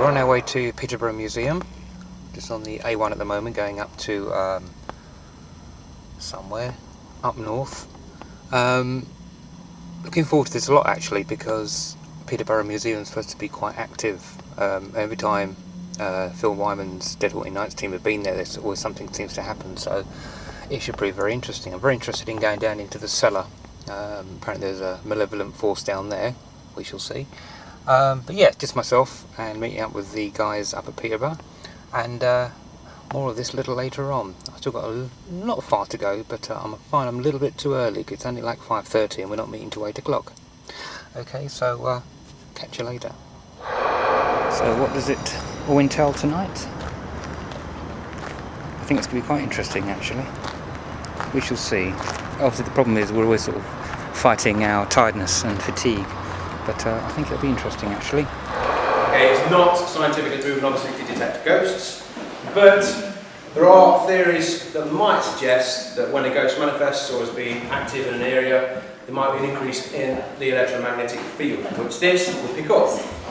we're on our way to Peterborough Museum, just on the A1 at the moment, going up to somewhere up north. Looking forward to this a lot actually, because Peterborough Museum is supposed to be quite active. Every time Phil Wyman's Dead Haunting Nights team have been there, there's always something seems to happen, so it should prove very interesting. I'm very interested in going down into the cellar. Apparently there's a malevolent force down there, we shall see. But yeah, just myself and meeting up with the guys up at Peterborough, and more of this a little later on. I've still got a lot far to go, but I'm fine. I'm a little bit too early, because it's only like 5:30 and we're not meeting till 8 o'clock. Okay, so catch you later. So what does it all entail tonight? I think it's going to be quite interesting actually. We shall see. Obviously the problem is we're always sort of fighting our tiredness and fatigue, but I think it'll be interesting actually. Okay, it's not scientifically proven obviously to detect ghosts, but there are theories that might suggest that when a ghost manifests or is being active in an area, there might be an increase in the electromagnetic field, which this will pick up.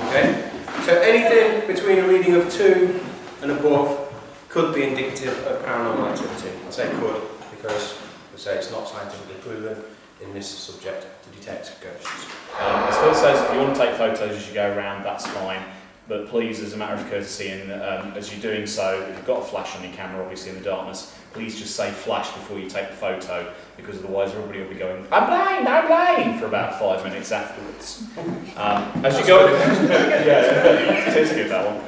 Okay? So anything between a reading of 2 and above could be indicative of paranormal activity. I say could because we say it's not scientifically proven in this subject to detect ghosts. It still says if you want to take photos as you go around, that's fine. But please, as a matter of courtesy, and as you're doing so, if you've got a flash on your camera, obviously in the darkness, please just say flash before you take the photo, because otherwise everybody will be going, I'm blind, for about 5 minutes afterwards. As you go, yeah, it is good, that one.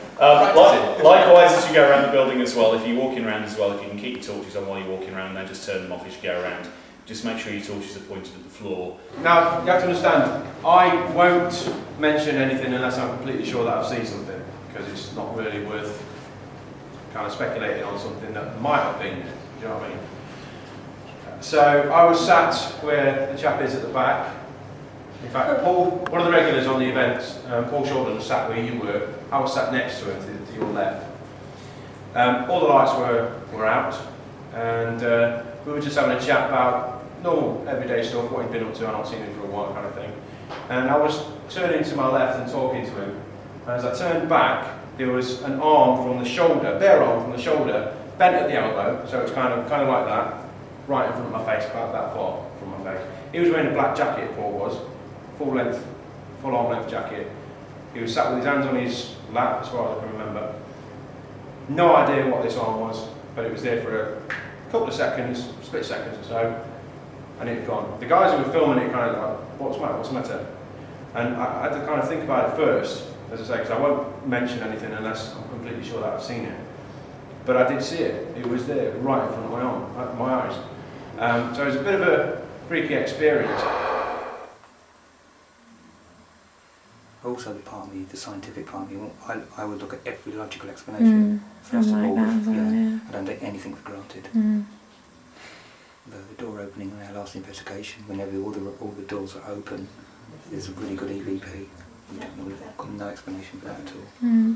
Likewise, as you go around the building as well, if you're walking around as well, if you can keep your torches on while you're walking around, then just turn them off as you go around. Just make sure your torches are pointed at the floor. Now, you have to understand, I won't mention anything unless I'm completely sure that I've seen something, because it's not really worth kind of speculating on something that might have been there. Do you know what I mean? So I was sat where the chap is at the back. In fact, Paul, one of the regulars on the events, Paul Shorten, was sat where you were. I was sat next to him, to your left. All the lights were out, and we were just having a chat about normal, everyday stuff, what he'd been up to. I've not seen him for a while, kind of thing. And I was turning to my left and talking to him. And as I turned back, there was an arm from the shoulder, bare arm from the shoulder, bent at the elbow, so it's kind of like that, right in front of my face, about that far from my face. He was wearing a black jacket, Paul was, full arm length jacket. He was sat with his hands on his lap, as far as I can remember. No idea what this arm was, but it was there for a couple of seconds, split seconds or so, and it had gone. The guys who were filming it kind of like, what's the matter? And I had to kind of think about it first, as I say, because I won't mention anything unless I'm completely sure that I've seen it. But I did see it. It was there, right in front of my eyes. So it was a bit of a freaky experience. Also, the part of me, the scientific part of me, I would look at every logical explanation. First of all, yeah. I don't take anything for granted. The door opening in our last investigation, whenever all the doors are open, there's a really good EVP. We've got no explanation for that at all.